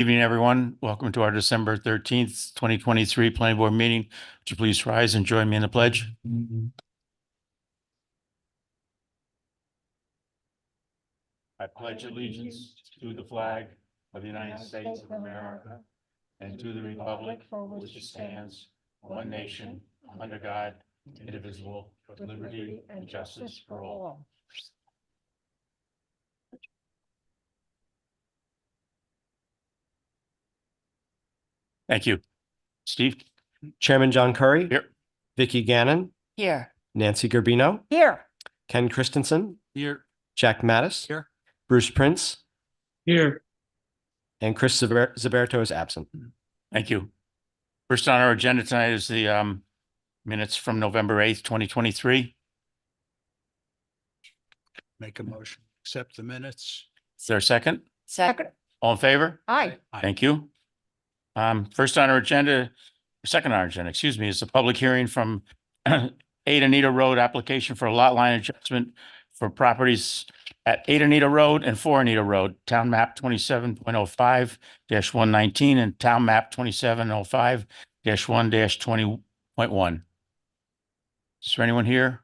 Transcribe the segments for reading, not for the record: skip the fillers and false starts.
Evening, everyone. Welcome to our December 13th, 2023 Planning Board meeting. Would you please rise and join me in the pledge? I pledge allegiance to the flag of the United States of America and to the republic for which it stands, one nation, under God, indivisible, with liberty and justice for all. Thank you. Steve? Chairman John Curry. Here. Vicky Gannon. Here. Nancy Garbino. Here. Ken Christensen. Here. Jack Mattis. Here. Bruce Prince. Here. And Chris Zaberto is absent. Thank you. First on our agenda tonight is the minutes from November 8th, 2023. Make a motion, accept the minutes. Is there a second? Second. All in favor? Aye. Thank you. First on our agenda, second on our agenda, excuse me, is the public hearing from 8 Anita Road application for a lot line adjustment for properties at 8 Anita Road and 4 Anita Road, Town Map 27.05-119 and Town Map 2705-1-20.1. Is there anyone here?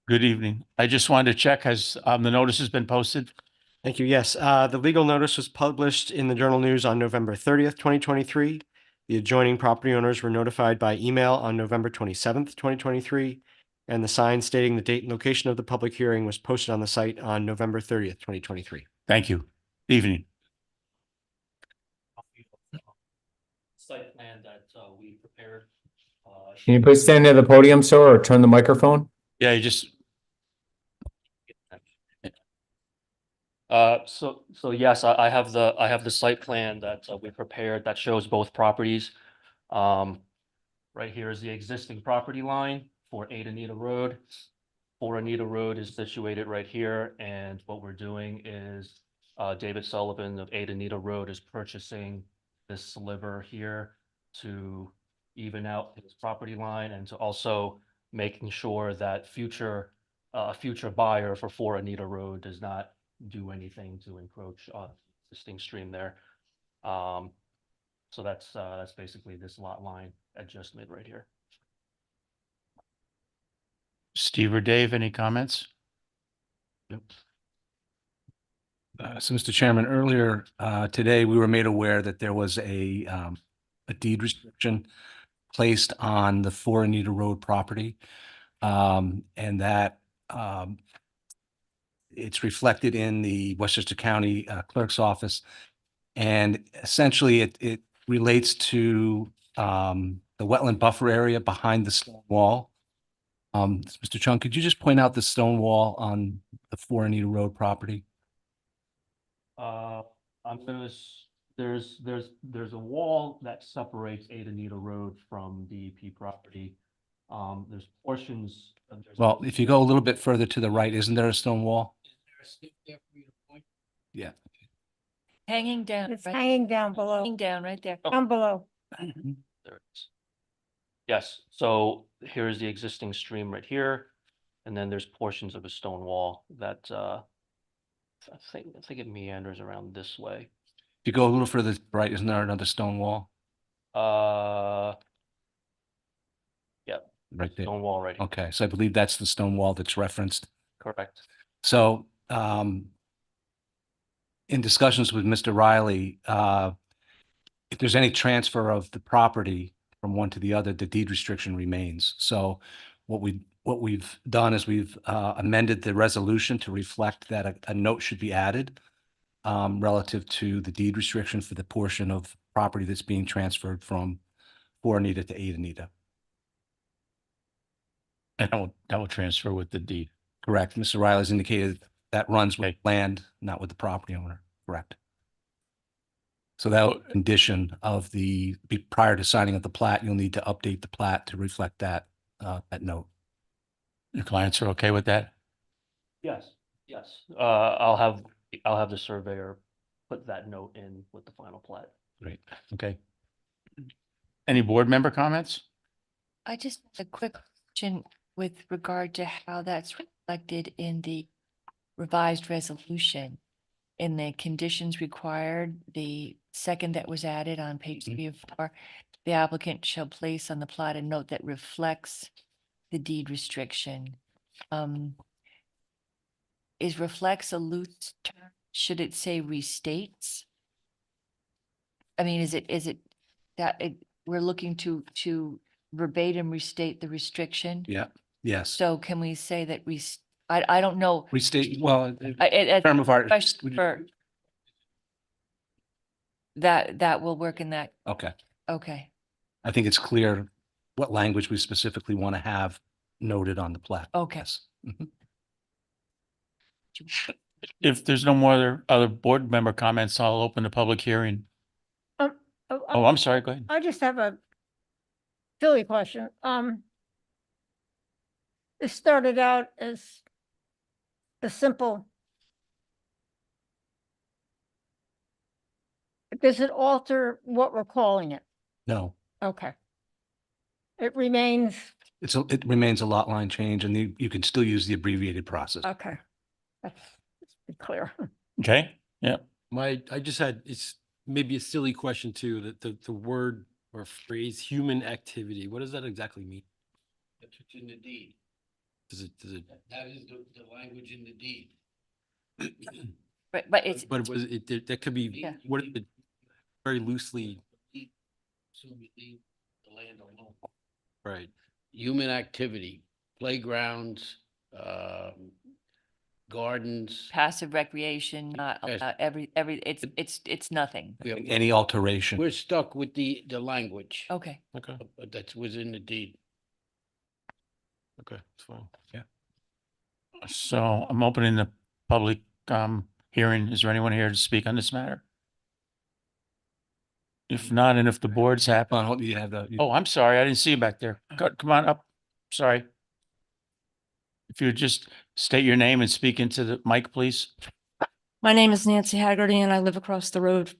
Good evening. I just wanted to check, has the notice has been posted? Thank you. Yes, the legal notice was published in the Journal News on November 30th, 2023. The adjoining property owners were notified by email on November 27th, 2023. And the sign stating the date and location of the public hearing was posted on the site on November 30th, 2023. Thank you. Evening. Site plan that we prepared. Can you please stand near the podium, sir, or turn the microphone? Yeah, you just, So yes, I have the site plan that we prepared that shows both properties. Right here is the existing property line for 8 Anita Road. 4 Anita Road is situated right here, and what we're doing is David Sullivan of 8 Anita Road is purchasing this sliver here to even out his property line and to also making sure that future buyer for 4 Anita Road does not do anything to encroach on existing stream there. So that's basically this lot line adjustment right here. Steve or Dave, any comments? So, Mr. Chairman, earlier today, we were made aware that there was a deed restriction placed on the 4 Anita Road property. And that it's reflected in the Westchester County Clerk's Office. And essentially, it relates to the wetland buffer area behind the stone wall. Mr. Chung, could you just point out the stone wall on the 4 Anita Road property? There's a wall that separates 8 Anita Road from DEP property. There's portions. Well, if you go a little bit further to the right, isn't there a stone wall? Yeah. Hanging down. It's right- hanging down below, Hanging down right there. down below. There it is. Yes, so here's the existing stream right here, and then there's portions of a stone wall that I think it meanders around this way. If you go a little further right, isn't there another stone wall Yeah, right there? stone wall right here, Okay, so I believe that's the stone wall that's referenced. correct. So in discussions with Mr. Riley, if there's any transfer of the property from one to the other, the deed restriction remains. So what we've done is we've amended the resolution to reflect that a note should be added relative to the deed restriction for the portion of property that's being transferred from 4 Anita to 8 Anita. And that will transfer with the deed. Correct. Mr. Riley's indicated that runs with Okay. land, not with the property owner. Correct. So that condition of prior to signing of the plat, you'll need to update the plat to reflect that note. Your clients are okay with that? Yes. I'll have the surveyor put that note in with the final plat. Great. Okay. Any board member comments? I just have a quick question with regard to how that's reflected in the revised resolution. In the conditions required, the second that was added on page 3 of 4, the applicant shall place on the plat a note that reflects the deed restriction. Is reflects a loose term? Should it say restates? I mean, is it that we're looking to verbatim restate the restriction? Yeah, yes. So can we say that I don't know. Restate, well, A term of art. question for that will work in that. Okay. Okay. I think it's clear what language we specifically want to have noted on the plat. Okay. Yes. Mhm. If there's no more other board member comments, I'll open the public hearing. Oh, I'm sorry, go ahead. I just have a silly question. It started out as a simple. Does it alter what we're calling it? No, Okay. It remains, it remains a lot line change and you can still use the abbreviated process. okay. That's clear. Okay, yeah. I just had, it's maybe a silly question too, that the word or phrase human activity, what does that exactly mean? That's what's in the deed. Does it, That is the language in the deed. But it's, but was it, that could be, Yeah. what is it, very loosely, So we leave the land alone. right? Human activity, playgrounds, gardens. passive recreation, not Yes. it's nothing. We are- Any alteration. We're stuck with the language Okay. Okay, that was in the deed. okay, it's fine. So I'm opening the public hearing. Is there anyone here to speak on this matter? If not, and if the board's happy. Hold on, hold- you have the. Oh, I'm sorry. I didn't see you back there. Come on up. Sorry. If you would just state your name and speak into the mic, please. My name is Nancy Haggerty and I live across the road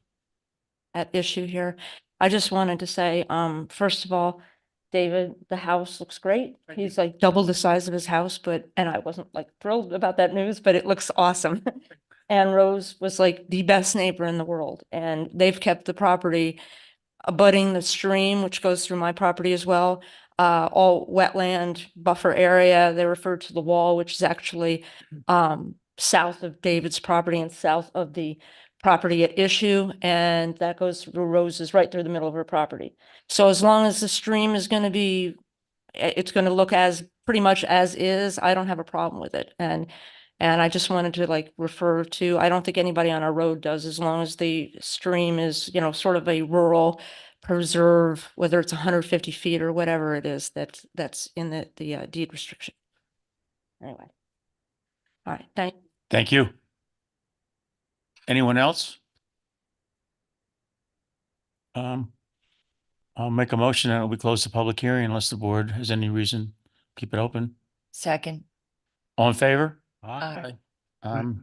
at issue here. I just wanted to say, first of all, David, the house looks great. He's like double the size of his house, and I wasn't like thrilled about that news, but it looks awesome. And Rose was like the best neighbor in the world and they've kept the property abutting the stream, which goes through my property as well. All wetland buffer area. They refer to the wall, which is actually south of David's property and south of the property at issue. And that goes through Rose's right through the middle of her property. So as long as the stream is going to be, it's going to look as pretty much as is, I don't have a problem with it. And I just wanted to like refer to, I don't think anybody on our road does, as long as the stream is, sort of a rural preserve, whether it's 150 feet or whatever it is that's in the deed restriction. Anyway. All right, Thank you. Anyone else? I'll make a motion that we close the public hearing unless the board has any reason. Keep it open. Second. All in favor? Aye. Do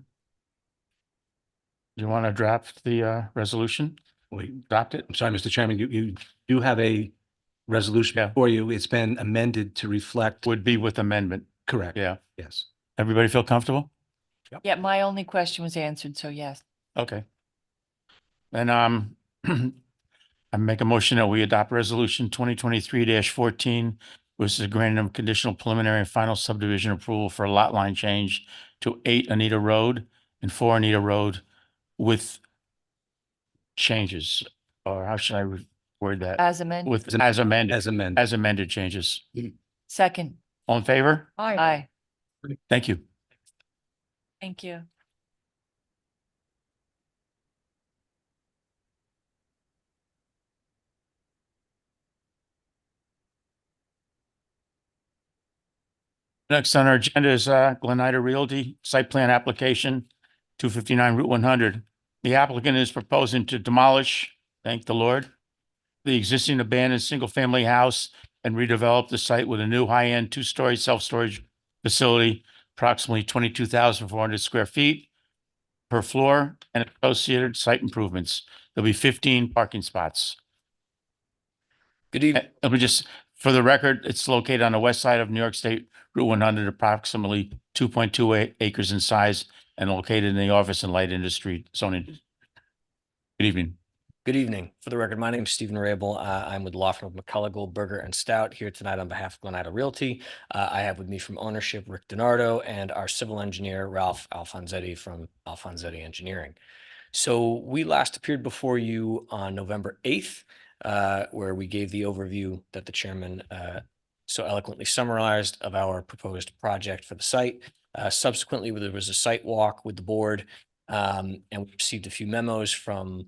you want to draft the resolution? Wait, Adopt it? I'm sorry, Mr. Chairman, you do have a resolution Yeah. for you. It's been amended to reflect. Would be with amendment. Correct. Yeah. Yes. Everybody feel comfortable? Yeah, my only question was answered, so yes. Okay. Then I make a motion that we adopt resolution 2023-14, which is granting of conditional preliminary and final subdivision approval for a lot line change to 8 Anita Road and 4 Anita Road with changes, or how should I word that? As amended. With, as amended, As amended. as amended changes. Second. All in favor? Aye. Thank you. Thank you. Next on our agenda is Glen Ida Realty Site Plan Application, 259 Route 100. The applicant is proposing to demolish, thank the Lord, the existing abandoned single-family house and redevelop the site with a new high-end two-story self-storage facility, approximately 22,400 square feet per floor, and associated site improvements. There'll be 15 parking spots. Good evening. Let me just For the record, it's located on the west side of New York State Route 100, approximately 2.2 acres in size, and located in the office and light industry zoning. Good evening. Good evening. For the record, my name is Stephen Rabel. I'm with law firm of McCullough, Goldberger and Stout here tonight on behalf of Glen Ida Realty. I have with me from ownership Rick Donardo and our civil engineer Ralph Alfonsetti from Alfonsetti Engineering. So we last appeared before you on November 8th, where we gave the overview that the chairman so eloquently summarized of our proposed project for the site. Subsequently, there was a site walk with the board, and we received a few memos from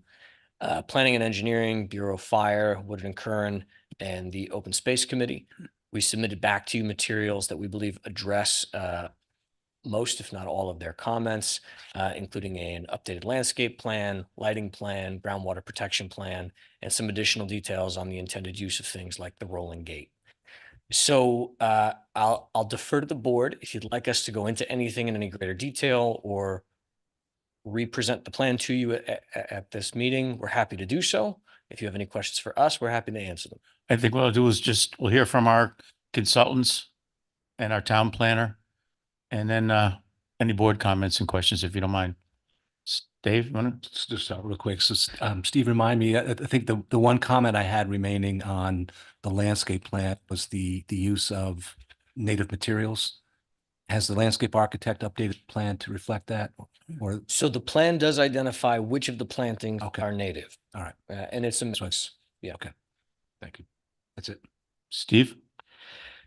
Planning and Engineering, Bureau of Fire, Woodard and Curran, and the Open Space Committee. We submitted back to you materials that we believe address most, if not all, of their comments, including an updated landscape plan, lighting plan, groundwater protection plan, and some additional details on the intended use of things like the rolling gate. So I'll defer to the board if you'd like us to go into anything in any greater detail or represent the plan to you at this meeting. We're happy to do so. If you have any questions for us, we're happy to answer them. I think what I'll do is we'll hear from our consultants and our town planner, and then any board comments and questions, if you don't mind. Dave, you want to? Just start real quick. So, Steve, remind me, I think the one comment I had remaining on the landscape plan was the use of native materials. Has the landscape architect updated the plan to reflect that? Or So the plan does identify which of the plantings Okay. are native. All right. And it's a So mix. Yeah. Okay. Thank you. That's it. Steve?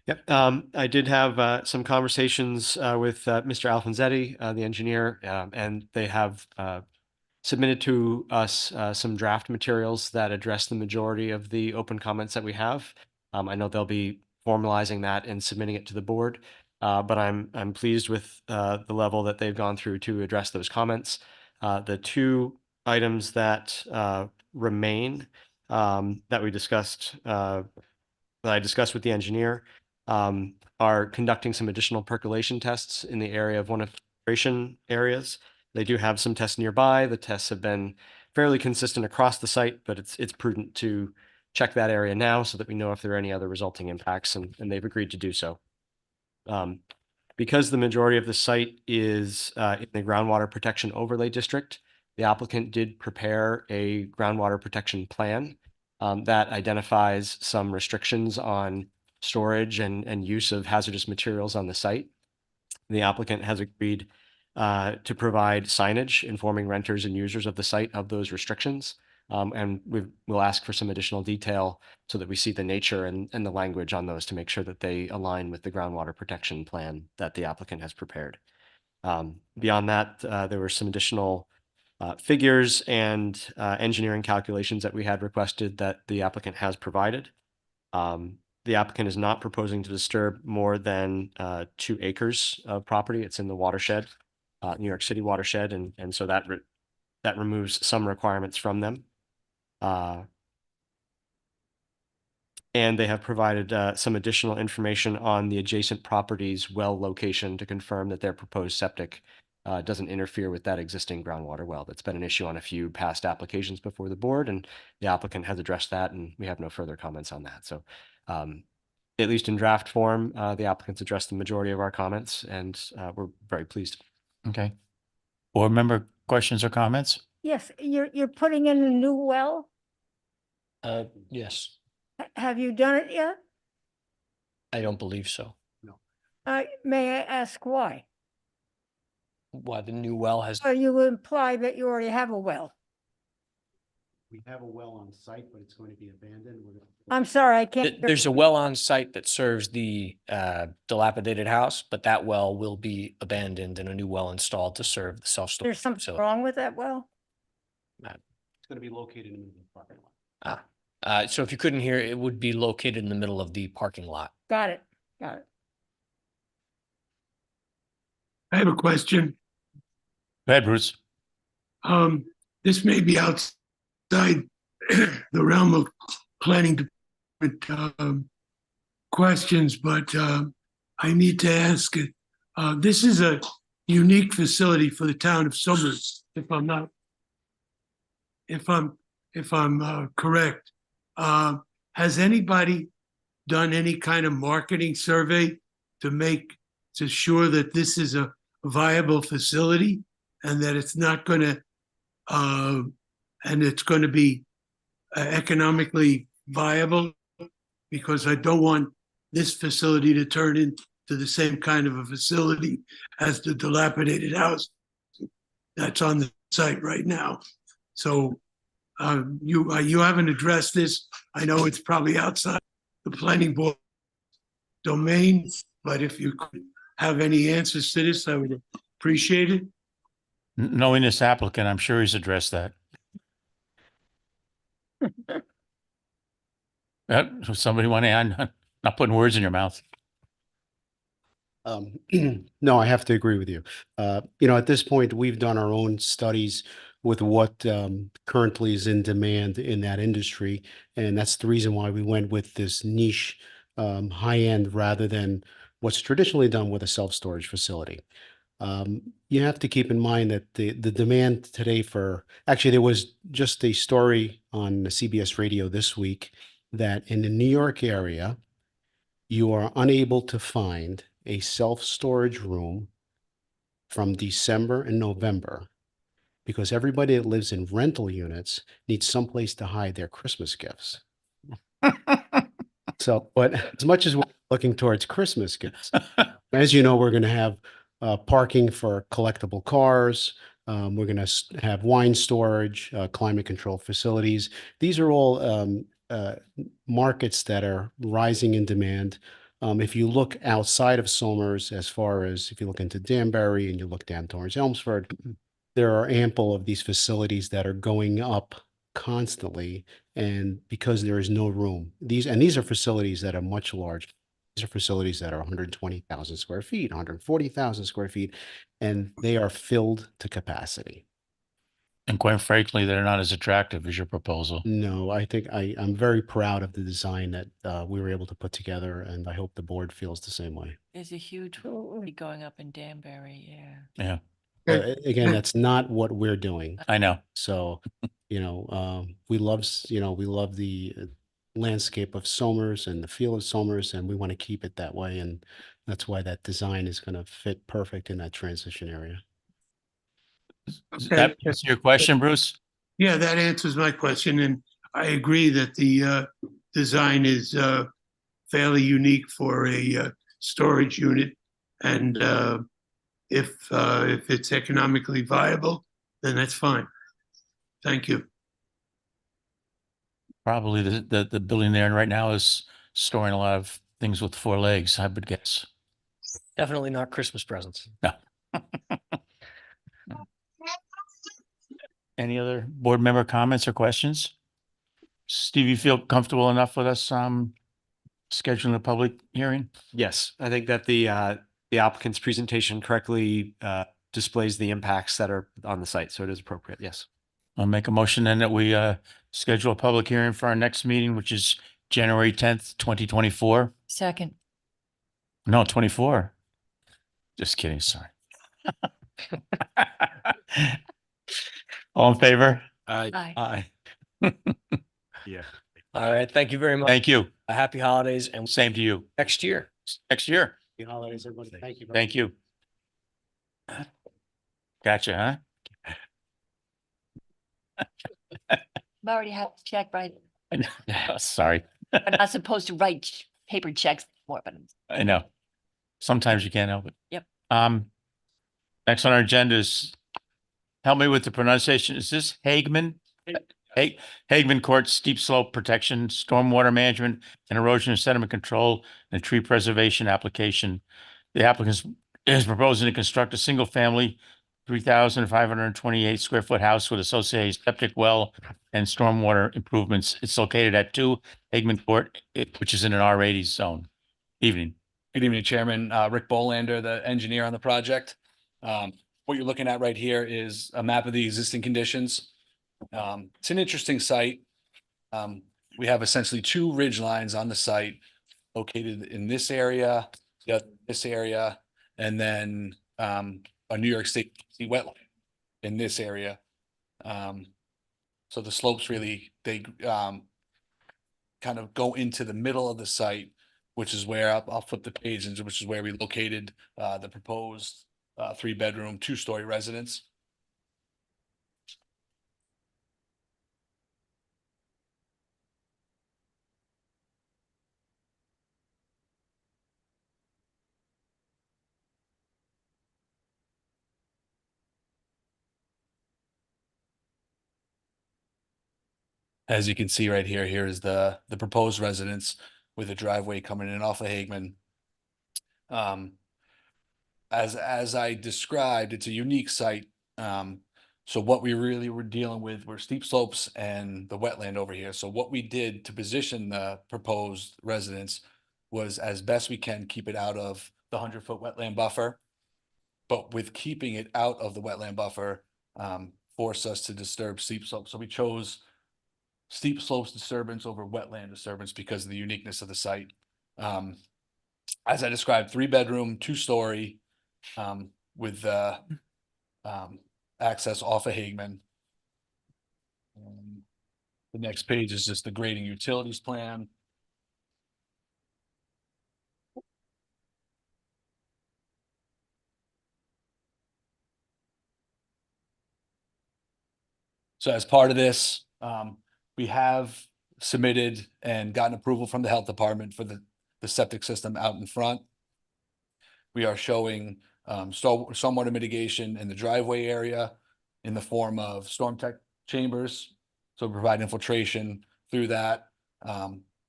Yep. I did have some conversations with Mr. Alfonsetti, the engineer, and they have submitted to us some draft materials that address the majority of the open comments that we have. I know they'll be formalizing that and submitting it to the board, but I'm pleased with the level that they've gone through to address those comments. The two items that remain that we discussed, that I discussed with the engineer, are conducting some additional percolation tests in the area of one of the filtration areas. They do have some tests nearby. The tests have been fairly consistent across the site, but it's prudent to check that area now so that we know if there are any other resulting impacts, and they've agreed to do so. Because the majority of the site is in the groundwater protection overlay district, the applicant did prepare a groundwater protection plan that identifies some restrictions on storage and use of hazardous materials on the site. The applicant has agreed to provide signage informing renters and users of the site of those restrictions. And we'll ask for some additional detail so that we see the nature and the language on those to make sure that they align with the groundwater protection plan that the applicant has prepared. Beyond that, there were some additional figures and engineering calculations that we had requested that the applicant has provided. The applicant is not proposing to disturb more than 2 acres of property. It's in the watershed, New York City watershed, and so that removes some requirements from them. And they have provided some additional information on the adjacent property's well location to confirm that their proposed septic doesn't interfere with that existing groundwater well. That's been an issue on a few past applications before the board, and the applicant has addressed that, and we have no further comments on that. So at least in draft form, the applicants addressed the majority of our comments, and we're very pleased. Okay. Board member questions or comments? Yes, you're putting in a new well? Yes, Have you done it yet? I don't believe so. May I ask why? Why the new well has, Or you imply that you already have a well? We have a well on site, but it's going to be abandoned. I'm sorry, I can't. hear there's a you. well on site that serves the dilapidated house, but that well will be abandoned and a new well installed to serve the self-storage There's something facility. wrong with that well? It's going to be located in the middle of the parking lot. So if you couldn't hear, it would be located in the middle of the parking lot. Got it, got it. I have a question. Go ahead, Bruce. This may be outside the realm of planning department questions, but I need to ask it. This is a unique facility for the town of Somers, if I'm correct. Has anybody done any kind of marketing survey to ensure that this is a viable facility and that it's not going to, and it's going to be economically viable? Because I don't want this facility to turn into the same kind of a facility as the dilapidated house that's on the site right now. So you haven't addressed this. I know it's probably outside the planning board domain, but if you could have any answers to this, I would appreciate it. Knowing this applicant, I'm sure he's addressed that. Somebody want to add? Not putting words in your mouth. No, I have to agree with you. At this point, we've done our own studies with what currently is in demand in that industry. And that's the reason why we went with this niche high end rather than what's traditionally done with a self-storage facility. You have to keep in mind that the demand today actually, there was just a story on the CBS radio this week that in the New York area, you are unable to find a self-storage room from December and November because everybody that lives in rental units needs someplace to hide their Christmas gifts. So, but as much as we're looking towards Christmas gifts, as you know, we're going to have parking for collectible cars. We're going to have wine storage, climate control facilities. These are all markets that are rising in demand. If you look outside of Somers, as far as if you look into Danbury and you look down towards Elmsford, there are ample of these facilities that are going up constantly. And because there is no room, these are facilities that are much larger. These are facilities that are 120,000 square feet, 140,000 square feet, and they are filled to capacity. And quite frankly, they're not as attractive as your proposal. No, I think I'm very proud of the design that we were able to put together, and I hope the board feels the same way. There's a huge going up in Danbury, yeah. Yeah, Again, that's not what we're doing. I know. So, we love the landscape of Somers and the feel of Somers, and we want to keep it that way. And that's why that design is going to fit perfect in that transition area. Does that answer your question, Bruce? Yeah, that answers my question. And I agree that the design is fairly unique for a storage unit. And if it's economically viable, then that's fine. Thank you. Probably the building there right now is storing a lot of things with 4 legs, I would guess. Definitely not Christmas presents. No. Any other board member comments or questions? Steve, you feel comfortable enough with us scheduling a public hearing? Yes, I think that the applicant's presentation correctly displays the impacts that are on the site, so it is appropriate. Yes. I'll make a motion then that we schedule a public hearing for our next meeting, which is January 10th, 2024. Second, No, 24. Just kidding. Sorry. All in favor? aye. Aye. Yeah. All right. Thank you very much. Thank you. Happy holidays and Same to you. next year. Next year. Happy holidays, everybody. Thank you. Thank you. Gotcha, huh? I've already had to check, right? Sorry. I'm not supposed to write paper checks anymore, but I know. Sometimes you can't help it. Yep. Next on our agenda is, help me with the pronunciation. Is this Hagman? Hagman Court Steep Slope Protection, Stormwater Management and Erosion and Sediment Control and Tree Preservation application. The applicant is proposing to construct a single-family 3,528 square foot house with associated septic well and stormwater improvements. It's located at 2 Hagman Court, which is in an R80 zone. Evening. Good evening, Chairman. Rick Bolander, the engineer on the project. What you're looking at right here is a map of the existing conditions. It's an interesting site. We have essentially 2 ridge lines on the site located in this area, this area, and then a New York State wetland in this area. So the slopes really, they kind of go into the middle of the site which is where I'll flip the page, and which is where we located the proposed 3-bedroom, 2-story residence. As you can see right here, here is the proposed residence with a driveway coming in off of Hagman. As I described, it's a unique site. So what we really were dealing with were steep slopes and the wetland over here. So what we did to position the proposed residence was, as best we can, keep it out of the 100-foot wetland buffer. But with keeping it out of the wetland buffer, force us to disturb steep slopes. So we chose steep slopes disturbance over wetland disturbance because of the uniqueness of the site. As I described, 3-bedroom, 2-story, with access off of Hagman. The next page is just the grading utilities plan. So as part of this, we have submitted and gotten approval from the health department for the septic system out in front. We are showing stormwater mitigation in the driveway area in the form of storm tech chambers. So provide infiltration through that.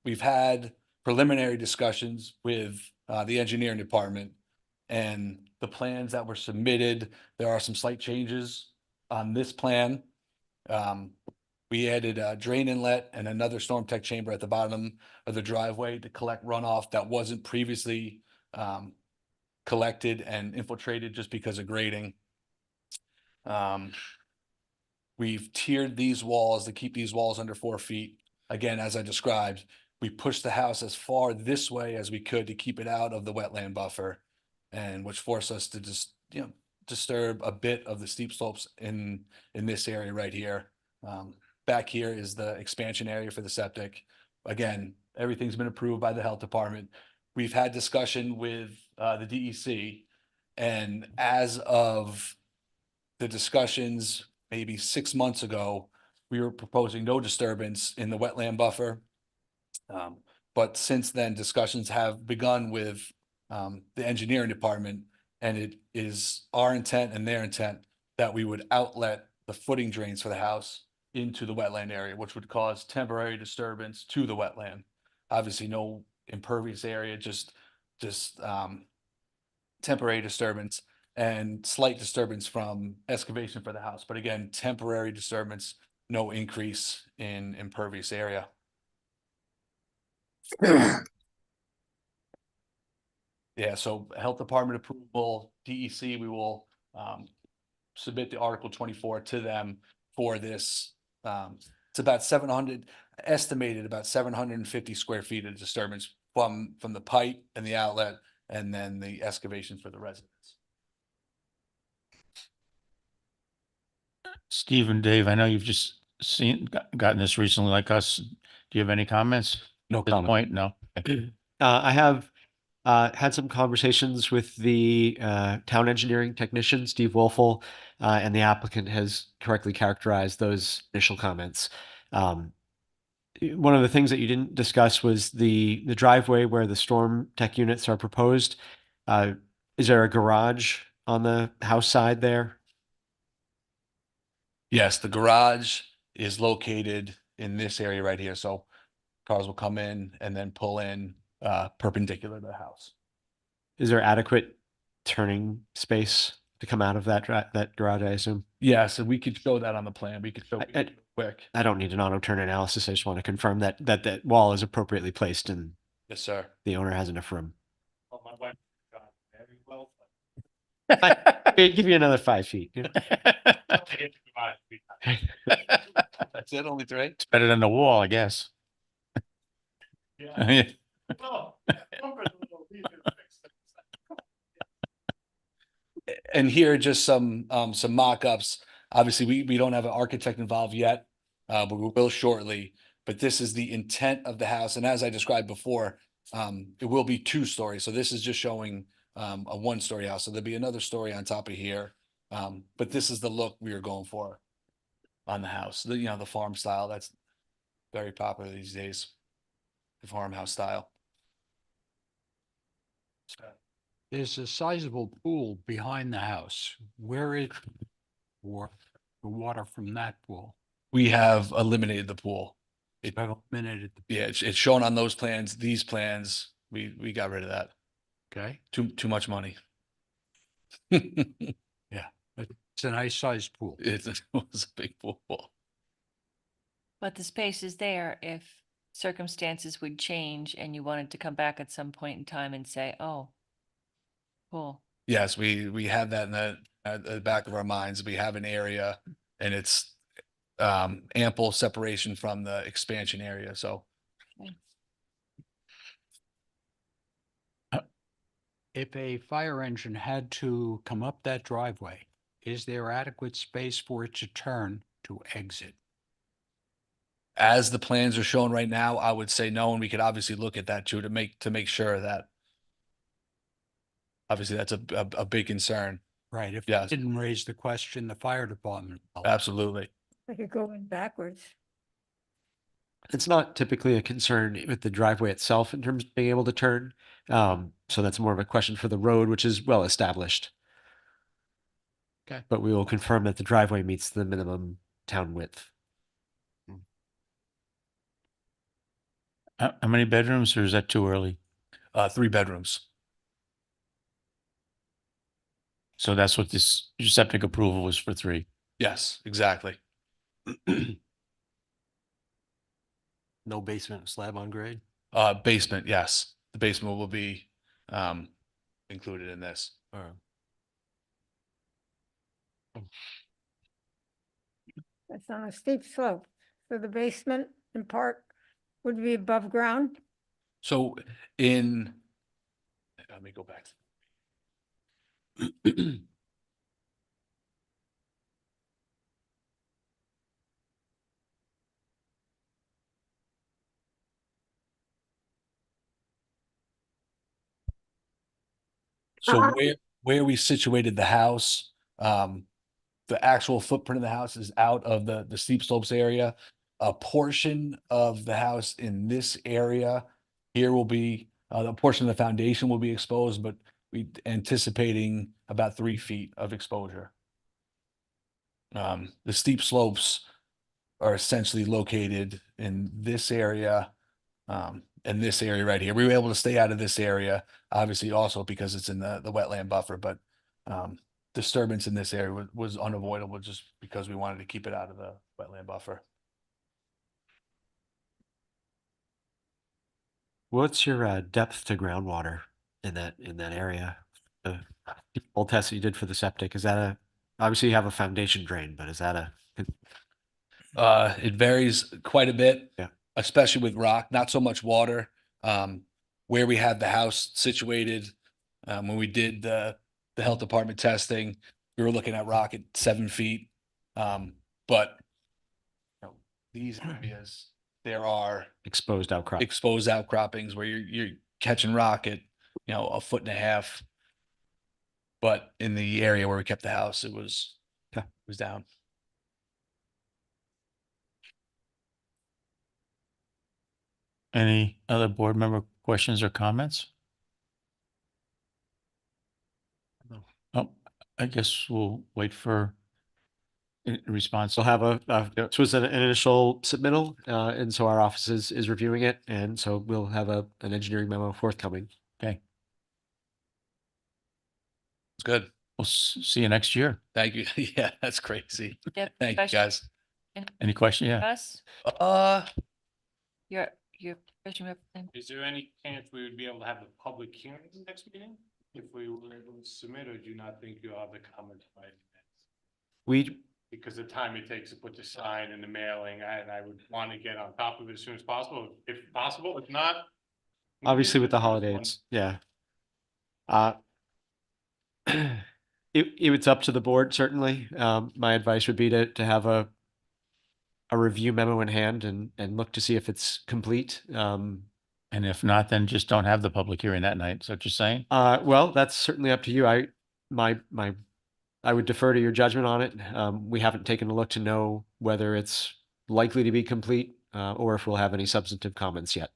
We've had preliminary discussions with the engineering department, and the plans that were submitted, there are some slight changes on this plan. We added a drain inlet and another storm tech chamber at the bottom of the driveway to collect runoff that wasn't previously collected and infiltrated just because of grading. We've tiered these walls to keep these walls under 4 feet. Again, as I described, we pushed the house as far this way as we could to keep it out of the wetland buffer, and which forced us to just, disturb a bit of the steep slopes in this area right here. Back here is the expansion area for the septic. Again, everything's been approved by the health department. We've had discussion with the DEC, and as of the discussions maybe 6 months ago, we were proposing no disturbance in the wetland buffer. But since then, discussions have begun with the engineering department, and it is our intent and their intent that we would outlet the footing drains for the house into the wetland area, which would cause temporary disturbance to the wetland. Obviously, no impervious area, just temporary disturbance and slight disturbance from excavation for the house. But again, temporary disturbance, no increase in impervious area. Yeah, so health department approval, DEC, we will submit the Article 24 to them for this. It's about 700, estimated about 750 square feet of disturbance from the pipe and the outlet, and then the excavation for the residents. Steve and Dave, I know you've just gotten this recently like us. Do you have any comments? No At this comment. point? No. I have had some conversations with the town engineering technician, Steve Wolfel, and the applicant has correctly characterized those initial comments. One of the things that you didn't discuss was the driveway where the storm tech units are proposed. Is there a garage on the house side there? Yes, the garage is located in this area right here. So cars will come in and then pull in perpendicular to the house. Is there adequate turning space to come out of that garage, I assume? Yes, and we could show that on the plan. We could show it quick. I don't need an auto turn analysis. I just want to confirm that that wall is appropriately placed and Yes, sir. the owner has enough room. Oh, my wife got very well. Give you another 5 feet. That's it, only 3? It's better than the wall, I guess. Yeah. And here are just some mock-ups. Obviously, we don't have an architect involved yet, but we will shortly. But this is the intent of the house. And as I described before, It will be 2 stories. So this is just showing a 1-story house. So there'll be another story on top of here. But this is the look we are going for on the house. The farm style, that's very popular these days. The farmhouse style. There's a sizable pool behind the house. Where is the water from that pool? We have eliminated the pool. I've eliminated the, Yeah, it's shown on those plans. These plans, we got rid of that. okay? Too much money. It's a nice sized pool. It was a big pool. But the space is there if circumstances would change and you wanted to come back at some point in time and say, oh, cool. Yes, we have that at the back of our minds. We have an area and it's ample separation from the expansion area. So If a fire engine had to come up that driveway, is there adequate space for it to turn to exit? as the plans are shown right now, I would say no, and we could obviously look at that too to make sure that obviously that's a big concern. Right, if Yes. it didn't raise the question, the fire department. will. Absolutely. Like you're going backwards. It's not typically a concern with the driveway itself in terms of being able to turn. So that's more of a question for the road, which is well established. Okay. But we will confirm that the driveway meets the minimum town width. How many bedrooms, or is that too early? 3 bedrooms. So that's what this your septic approval was for 3. Yes, exactly. No basement, slab on grade? Basement, yes. The basement will be included in this. That's on a steep slope. So the basement in part would be above ground. So let me go back. So where we situated the house, the actual footprint of the house is out of the steep slopes area. A portion of the house in this area here will be, the portion of the foundation will be exposed, but we anticipating about 3 feet of exposure. The steep slopes are essentially located in this area, and this area right here. We were able to stay out of this area, obviously also because it's in the wetland buffer, but disturbance in this area was unavoidable just because we wanted to keep it out of the wetland buffer. What's your depth to groundwater in that area? The old test that you did for the septic, is that obviously you have a foundation drain, but is that It varies quite a bit. Yeah. Especially with rock, not so much water. Where we had the house situated, when we did the health department testing, we were looking at rock at 7 feet. But these areas, there are exposed outcrop? exposed outcroppings where you're catching rock at, 1.5 feet. But in the area where we kept the house, it was down. Any other board member questions or comments? Oh, I guess we'll wait for a response. We'll have this was an initial submittal, and so our office is reviewing it, and so we'll have an engineering memo forthcoming. Okay, It's good. we'll see you next year. Thank you. Yeah, that's crazy. Yep, Thank you, question- guys. Any question? Yeah. Russ, Uh, your question representative? Is there any chance we would be able to have a public hearing at the next meeting? If we were able to submit, or do you not think you'll have the comments by? We Because the time it takes to put the sign and the mailing, and I would want to get on top of it as soon as possible, if possible, if not. obviously with the holidays, yeah. It's up to the board, certainly. My advice would be to have a review memo in hand and look to see if it's complete. And if not, then just don't have the public hearing that night. Is that what you're saying? Well, that's certainly up to you. I would defer to your judgment on it. We haven't taken a look to know whether it's likely to be complete, or if we'll have any substantive comments yet.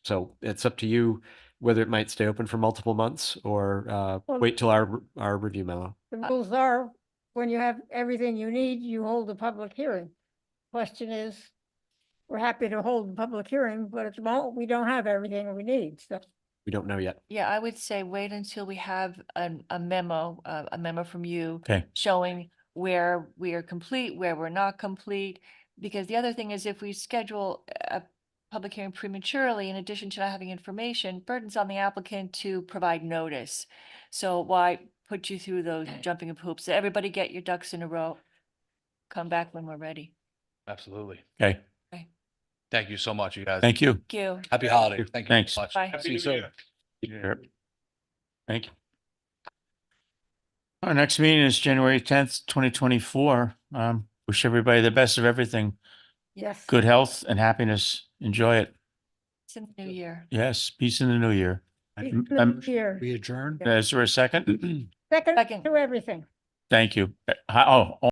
So it's up to you whether it might stay open for multiple months or Well- wait till our review memo. The rules are, when you have everything you need, you hold a public hearing. Question is, we're happy to hold the public hearing, but at the moment, we don't have everything we need, so. We don't know yet. Yeah, I would say wait until we have a memo from you Okay. showing where we are complete, where we're not complete. Because the other thing is if we schedule a public hearing prematurely, in addition to not having information, burdens on the applicant to provide notice. So why put you through those jumping of hoops? Everybody get your ducks in a row. Come back when we're ready. Absolutely. Okay, Thank you so much, you guys. thank you. Thank you. Happy holiday. Thank you Thanks. so much. Bye. Happy See you New soon. Year. Thank you. Our next meeting is January 10th, 2024. Wish everybody the best of everything. Yes. Good health and happiness. Enjoy it. It's in the new year. Yes, peace in the new year. Here, We adjourn. Is there a second? second Second. to everything. Thank you. Oh,